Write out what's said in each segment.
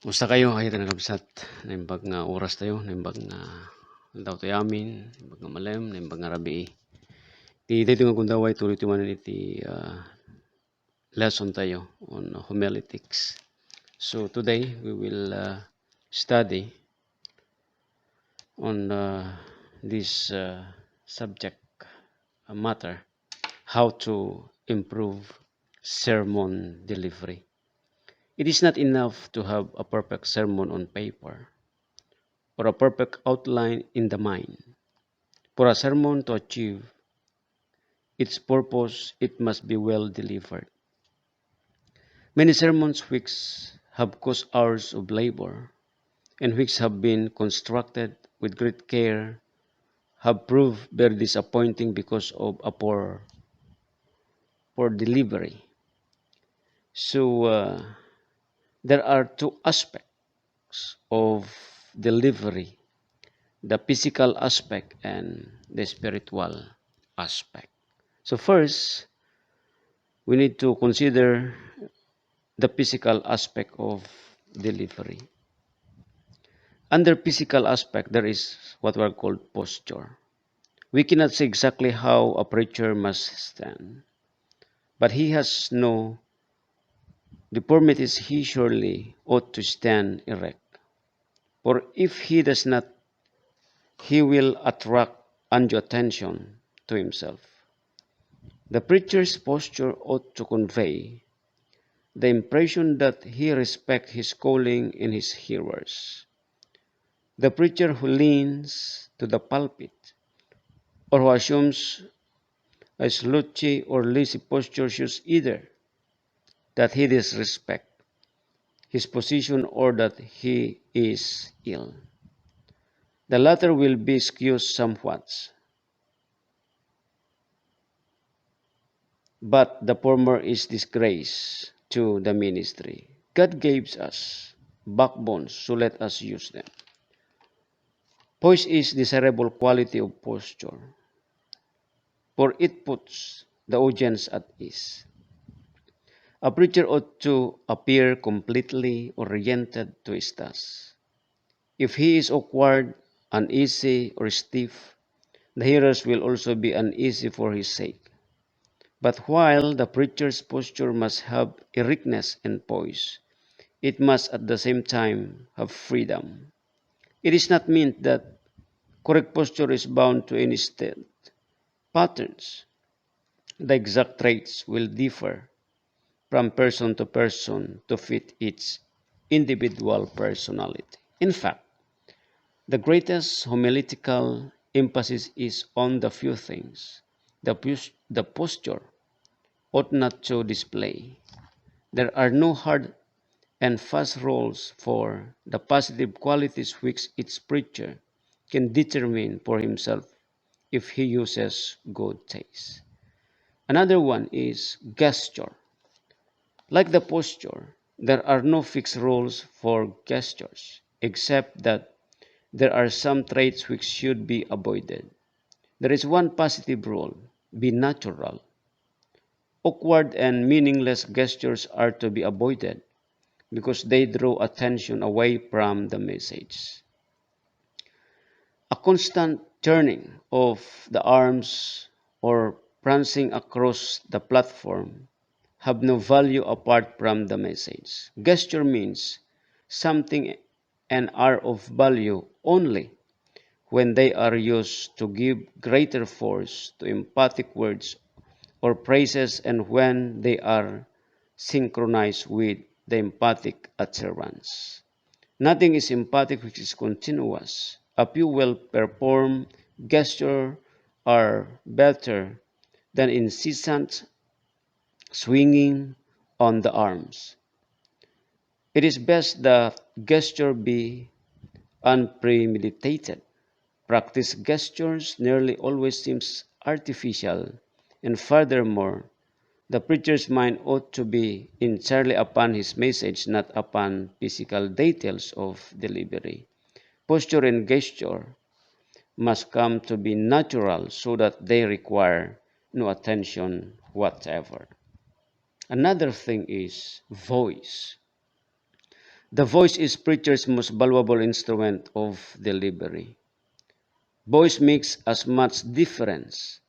Musta kayo? Kayo tayo nakabsat. Naimbag nga oras tayo. Naimbag nga daw tayo amin. Naimbag nga malem. Naimbag nga rabi. Di tayo nga kundaway tuloy timanan iti lesson tayo on homiletics. So today we will study on this subject matter, how to improve sermon delivery. It is not enough to have a perfect sermon on paper or a perfect outline in the mind. For a sermon to achieve its purpose, it must be well delivered. Many sermons which have cost hours of labor and which have been constructed with great care have proved very disappointing because of a poor delivery. So there are two aspects of delivery: the physical aspect and the spiritual aspect. So first, we need to consider the physical aspect of delivery. Under physical aspect, there is what we are called posture. We cannot say exactly how a preacher must stand, but he has no deformities. He surely ought to stand erect. For if he does not, he will attract undue attention to himself. The preacher's posture ought to convey the impression that he respects his calling in his hearers. The preacher who leans to the pulpit or who assumes a slouchy or lazy posture shows either that he disrespects his position or that he is ill. The latter will be excused somewhat, but the former is disgrace to the ministry. God gave us backbones, so let us use them. Poise is desirable quality of posture, for it puts the audience at ease. A preacher ought to appear completely oriented to his task. If he is awkward, uneasy, or stiff, the hearers will also be uneasy for his sake. But while the preacher's posture must have erectness and poise, it must at the same time have freedom. It is not meant that correct posture is bound to any set patterns. The exact traits will differ from person to person to fit its individual personality. In fact, the greatest homiletical emphasis is on the few things the posture ought not to display. There are no hard and fast rules for the positive qualities which each preacher can determine for himself if he uses good taste. Another one is gesture. Like the posture, there are no fixed rules for gestures, except that there are some traits which should be avoided. There is one positive rule: be natural. Awkward and meaningless gestures are to be avoided because they draw attention away from the message. A constant turning of the arms or prancing across the platform have no value apart from the message. Gesture means something and are of value only when they are used to give greater force to emphatic words or phrases and when they are synchronized with the emphatic utterance. Nothing is emphatic which is continuous. A few well-performed gestures are better than incessant swinging on the arms. It is best that gesture be unpremeditated. Practice gestures nearly always seems artificial, and furthermore, the preacher's mind ought to be entirely upon his message, not upon physical details of delivery. Posture and gesture must come to be natural so that they require no attention whatever. Another thing is voice. The voice is preacher's most valuable instrument of delivery. Voice makes as much difference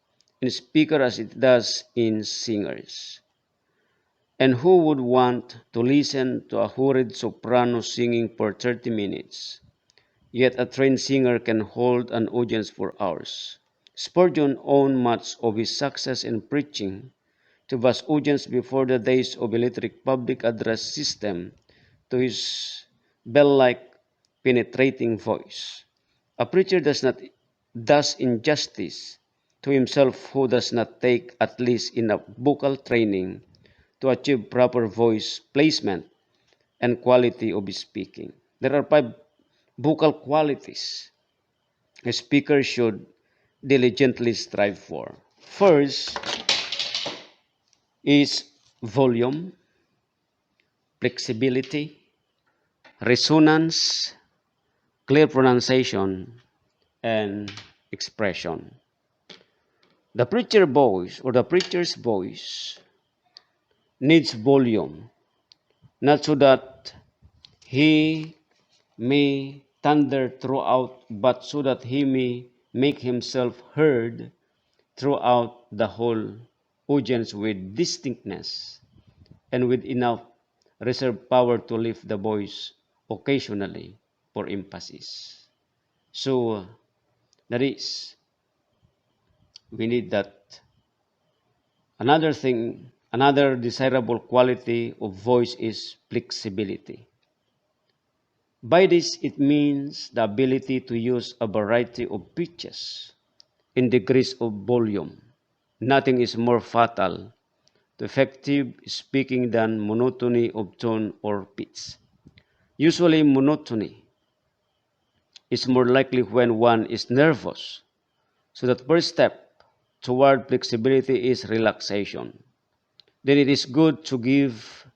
in speaker as it does in singers. And who would want to listen to a hurried soprano singing for 30 minutes? Yet a trained singer can hold an audience for hours. Spurgeon owed much of his success in preaching to vast audience before the days of electric public address system to his bell-like penetrating voice. A preacher does injustice to himself who does not take at least enough vocal training to achieve proper voice placement and quality of speaking. There are 5 vocal qualities a speaker should diligently strive for. First is volume, flexibility, resonance, clear pronunciation, and expression. The preacher voice or the preacher's voice needs volume, not so that he may thunder throughout, but so that he may make himself heard throughout the whole audience with distinctness and with enough reserve power to lift the voice occasionally for emphasis. So that is, we need that. Another desirable quality of voice is flexibility. By this, it means the ability to use a variety of pitches in degrees of volume. Nothing is more fatal to effective speaking than monotony of tone or pitch. Usually, monotony is more likely when one is nervous. So the first step toward flexibility is relaxation. Then it is good to give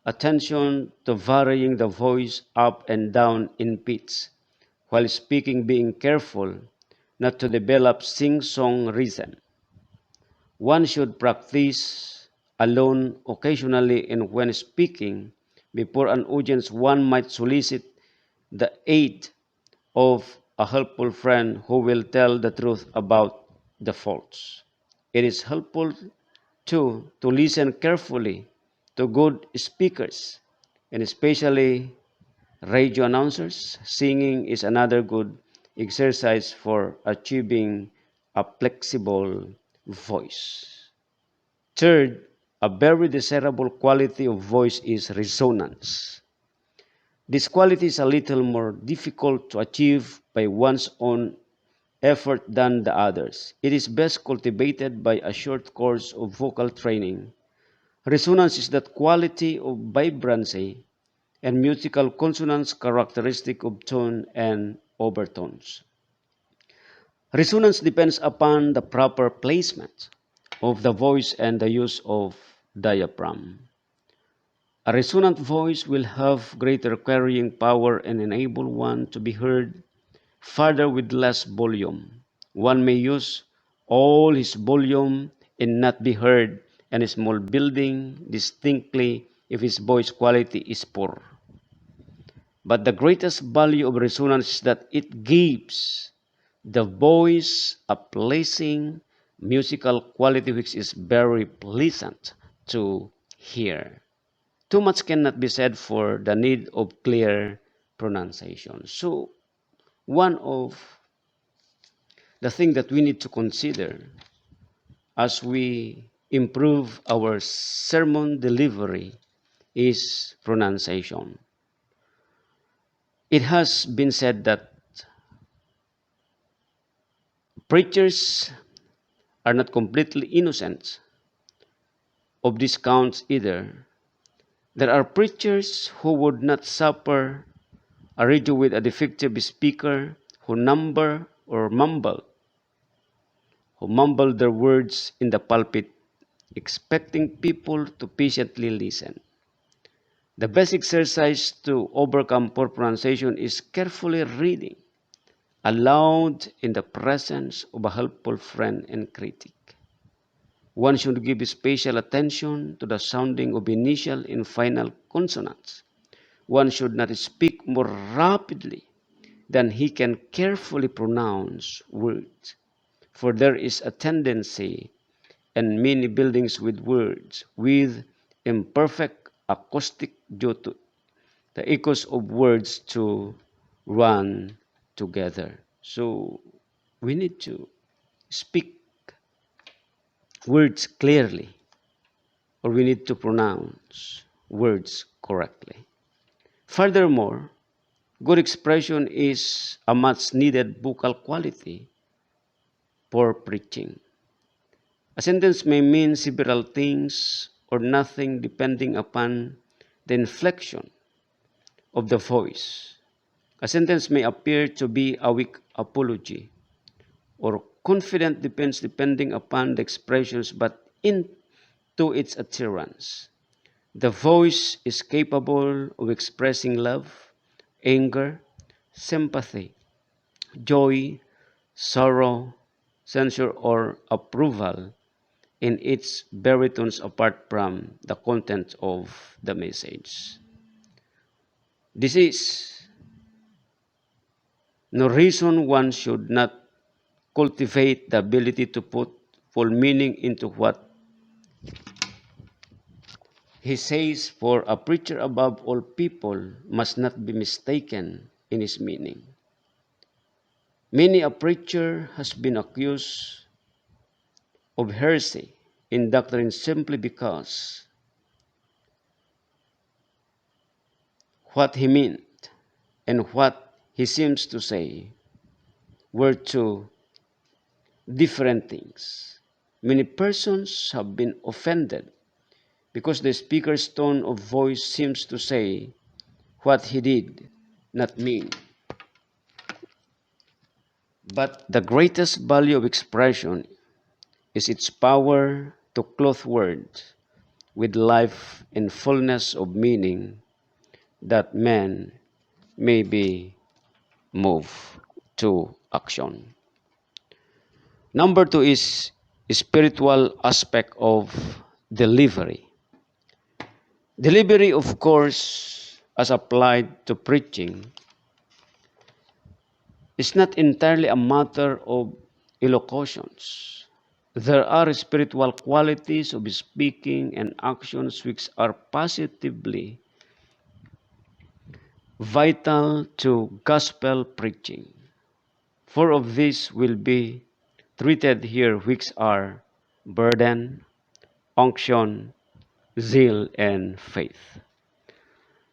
attention to varying the voice up and down in pitch while speaking, being careful not to develop sing-song rhythm. One should practice alone occasionally, and when speaking before an audience, one might solicit the aid of a helpful friend who will tell the truth about the faults. It is helpful too to listen carefully to good speakers, and especially radio announcers. Singing is another good exercise for achieving a flexible voice. Third, a very desirable quality of voice is resonance. This quality is a little more difficult to achieve by one's own effort than the others. It is best cultivated by a short course of vocal training. Resonance is that quality of vibrancy and musical consonance characteristic of tone and overtones. Resonance depends upon the proper placement of the voice and the use of diaphragm. A resonant voice will have greater carrying power and enable one to be heard farther with less volume. One may use all his volume and not be heard in a small building distinctly if his voice quality is poor. But the greatest value of resonance is that it gives the voice a pleasing musical quality which is very pleasant to hear. Too much cannot be said for the need of clear pronunciation. So, one of the things that we need to consider as we improve our sermon delivery is pronunciation. It has been said that preachers are not completely innocent of these counts either. There are preachers who would not suffer a radio with a defective speaker who mumble their words in the pulpit, expecting people to patiently listen. The best exercise to overcome poor pronunciation is carefully reading aloud in the presence of a helpful friend and critic. One should give special attention to the sounding of initial and final consonants, One should not speak more rapidly than he can carefully pronounce words, for there is a tendency in many buildings with words with imperfect acoustic due to the echoes of words to run together. So we need to speak words clearly, or we need to pronounce words correctly. Furthermore, good expression is a much needed vocal quality for preaching. A sentence may mean several things or nothing depending upon the inflection of the voice. A sentence may appear to be a weak apology or confident depends depending upon the expressions, but into its utterance. The voice is capable of expressing love, anger, sympathy, joy, sorrow, censure, or approval in its baritones apart from the content of the message. This is no reason one should not cultivate the ability to put full meaning into what he says, for a preacher above all people must not be mistaken in his meaning. Many a preacher has been accused of heresy in doctrine simply because what he meant and what he seems to say were two different things. Many persons have been offended because the speaker's tone of voice seems to say what he did not mean. But the greatest value of expression is its power to clothe words with life and fullness of meaning, that man may be moved to action. Number two is spiritual aspect of delivery. Delivery, of course, as applied to preaching, is not entirely a matter of elocutions. There are spiritual qualities of speaking and actions which are positively vital to gospel preaching. Four of these will be treated here, which are burden, unction, zeal, and faith.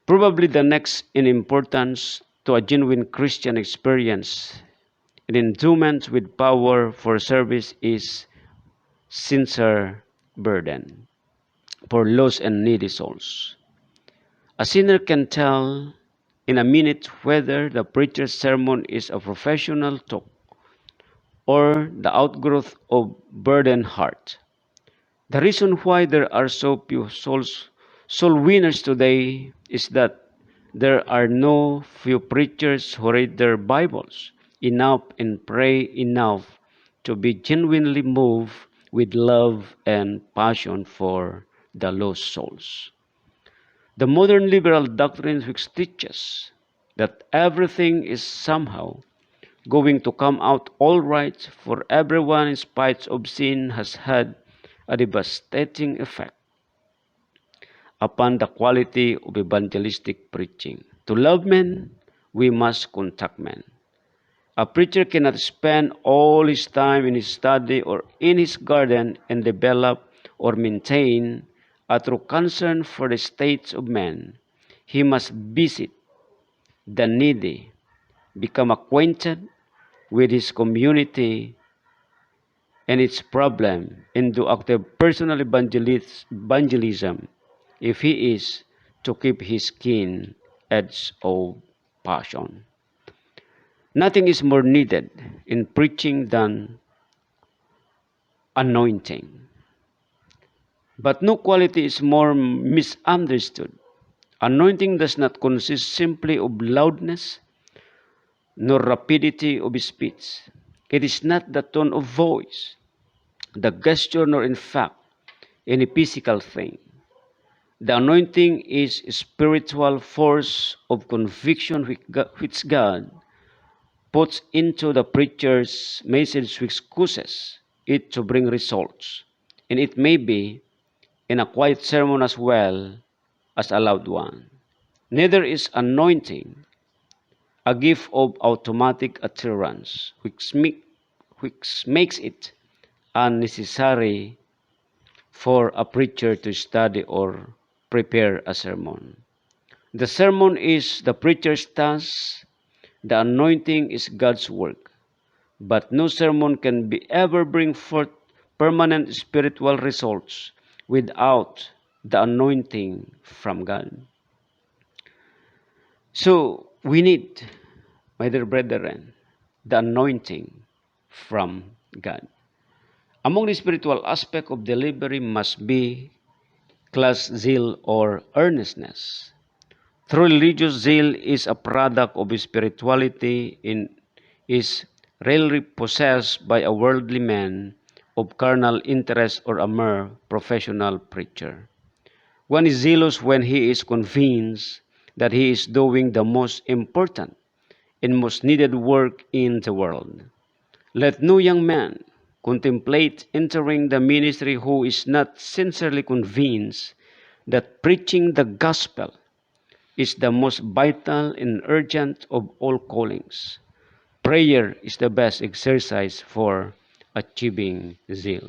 Probably the next in importance to a genuine Christian experience and endowment with power for service is sincere burden for lost and needy souls. A sinner can tell in a minute whether the preacher's sermon is a professional talk or the outgrowth of burdened heart. The reason why there are so few soul winners today is that there are no few preachers who read their Bibles enough and pray enough to be genuinely moved with love and passion for the lost souls. The modern liberal doctrine which teaches that everything is somehow going to come out all right for everyone in spite of sin has had a devastating effect upon the quality of evangelistic preaching. To love men, we must contact men. A preacher cannot spend all his time in his study or in his garden and develop or maintain a true concern for the states of men. He must visit the needy, become acquainted with his community and its problem, and do active personal evangelism if he is to keep his keen edge of passion. Nothing is more needed in preaching than anointing. But no quality is more misunderstood. Anointing does not consist simply of loudness nor rapidity of speech. It is not the tone of voice, the gesture, nor in fact any physical thing. The anointing is a spiritual force of conviction which God puts into the preacher's message which causes it to bring results. And it may be in a quiet sermon as well as a loud one. Neither is anointing a gift of automatic utterance, which makes it unnecessary for a preacher to study or prepare a sermon. The sermon is the preacher's task, the anointing is God's work. But no sermon can be ever bring forth permanent spiritual results without the anointing from God. So we need, my dear brethren, the anointing from God. Among the spiritual aspect of delivery must be class zeal or earnestness. True religious zeal is a product of spirituality in is rarely possessed by a worldly man of carnal interest or a mere professional preacher. One is zealous when he is convinced that he is doing the most important and most needed work in the world. Let no young man contemplate entering the ministry who is not sincerely convinced that preaching the gospel is the most vital and urgent of all callings. Prayer is the best exercise for achieving zeal.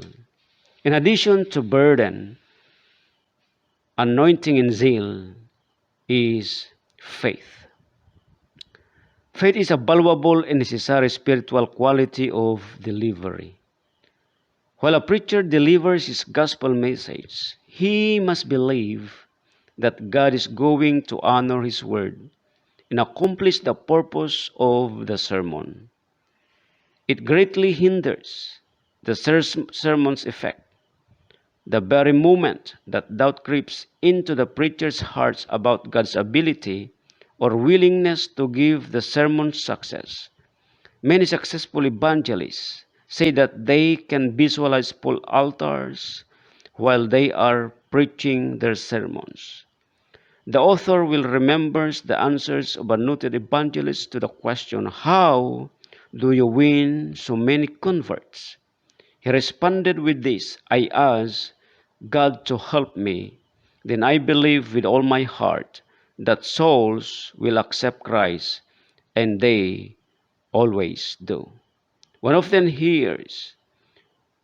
In addition to burden, anointing and zeal is faith. Faith is a valuable and necessary spiritual quality of delivery. While a preacher delivers his gospel message, he must believe that God is going to honor his word and accomplish the purpose of the sermon. It greatly hinders the sermon's effect. The very moment that doubt creeps into the preacher's hearts about God's ability or willingness to give the sermon success. Many successful evangelists say that they can visualize full altars while they are preaching their sermons. The author will remember the answers of a noted evangelist to the question, how do you win so many converts? He responded with this, I ask God to help me, then I believe with all my heart that souls will accept Christ, and they always do. One often hears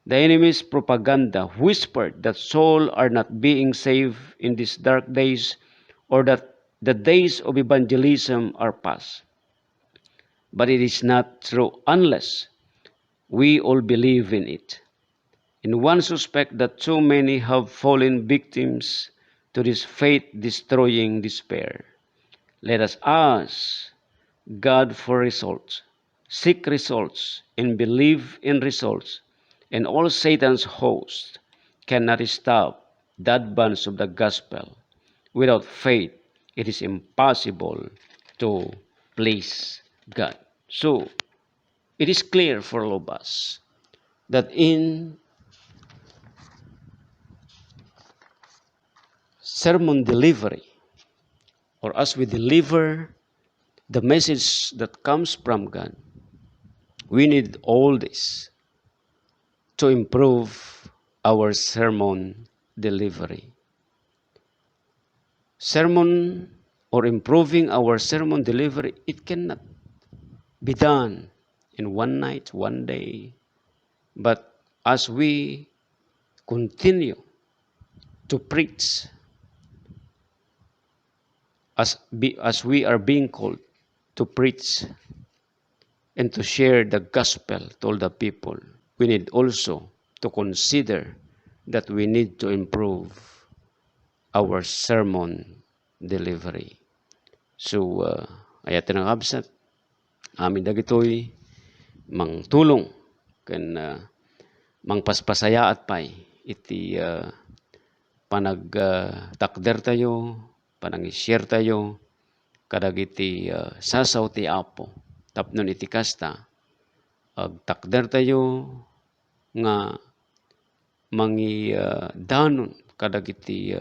the enemy's propaganda whispered that souls are not being saved in these dark days or that the days of evangelism are past. But it is not true unless we all believe in it. And one suspects that too many have fallen victims to this faith-destroying despair. Let us ask God for results, seek results, and believe in results. And all Satan's hosts cannot stop the advance of the gospel. Without faith, it is impossible to please God. So, it is clear for all of us that in sermon delivery, or as we deliver the message that comes from God, we need all this to improve our sermon delivery. Sermon or improving our sermon delivery, it cannot be done in one night, one day. But as we continue to preach, as we are being called to preach and to share the gospel to all the people, we need also to consider that we need to improve our sermon delivery. So, ayat ng absat, amin dagitoy, mang tulong, ken mang paspasayaat pay, iti takder tayo, panang-share tayo, kadagiti sasaw ti Apo, tapnon iti kasta, takder tayo, nga danon kadagiti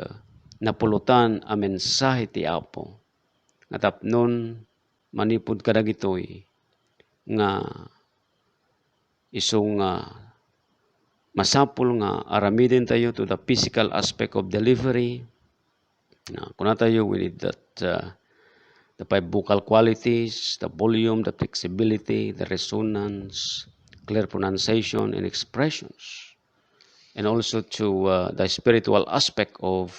napulutan a mensahe ti Apo nga tapnon manipud kadagitoy nga isong masapul nga aramidin tayo to the physical aspect of delivery. Kuna tayo we need that the five vocal qualities, the volume, the flexibility, the resonance, clear pronunciation and expressions. And also to the spiritual aspect of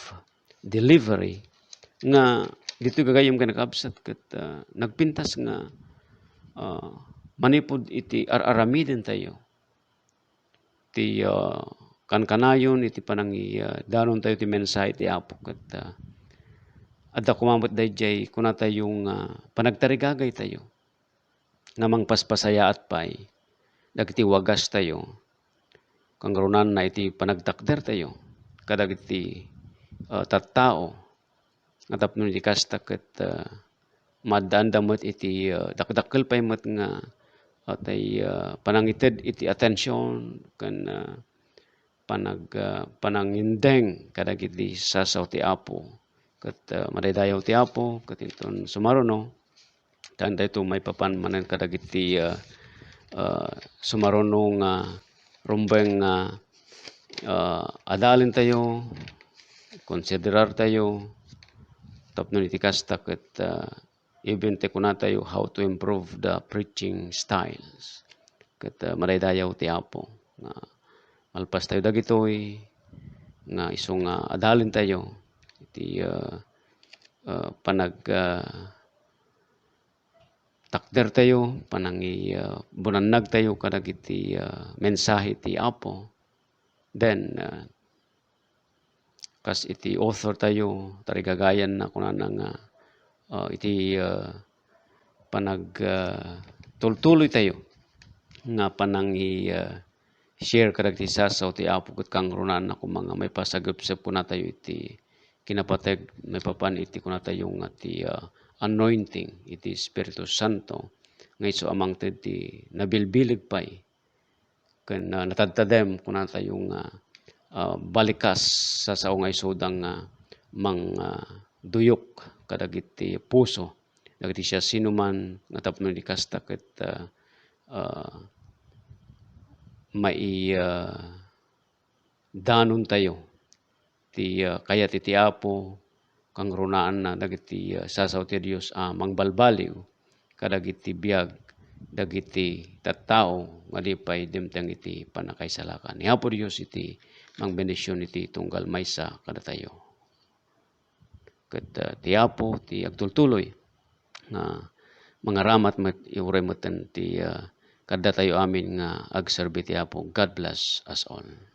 delivery nga dito gagayom ka nakabsat ket nagpintas nga manipud iti aramiden tayo ti kankanayon iti panangi danon tayo ti mensahe ti Apo ket adda kumamot dayjay kuna tayong panagtarigagay tayo nga mangpaspasayaat pay dagiti wagas tayo kangrunan na iti panagtakder tayo kadagiti tattao nga tapno iti kasta ket maddandamot iti dakdakkel pay met nga tay panangited iti atensyon ken panangindeng kadagiti sasaw ti Apo ket madaydayaw ti Apo ket inton sumaruno tan dayto may papan manen kadagiti sumaruno nga rumbeng adalin tayo konsiderar tayo tapno iti kasta ket even te kuna tayo how to improve the preaching styles ket madaydayaw ti Apo nga malpas tayo dagitoy nga isong adalin tayo iti takder tayo panangi bunannag tayo kadagiti mensahe ti Apo. Then kas iti author tayo tarigagayan na kunana nga iti tultuloy tayo nga panangi share kadagiti sasaw ti Apo ket kangrunan na mga may pasagupsep kuna tayo iti kinapateg may papan iti kuna tayo nga ti anointing iti Espiritu Santo nga isu amang ti nabilbilig pay ken natadtadem kuna tayo nga balikas sasaw nga isudang duyok kadagiti puso dagiti siya sinuman nga tapno di kasta ket danon tayo ti kayat iti Apo kangrunaan na dagiti sasaw ti Dios mangbalbaliw kadagiti biag dagiti tattao nga di pay dimteng iti panakaisalakan ni Apo Dios iti mangbendisyon iti tunggal maysa kada tayo ket ti Apo ti agtultuloy nga mangaramat met iuray metten ti kadda tayo amin nga agserbi ti Apo. God bless us all.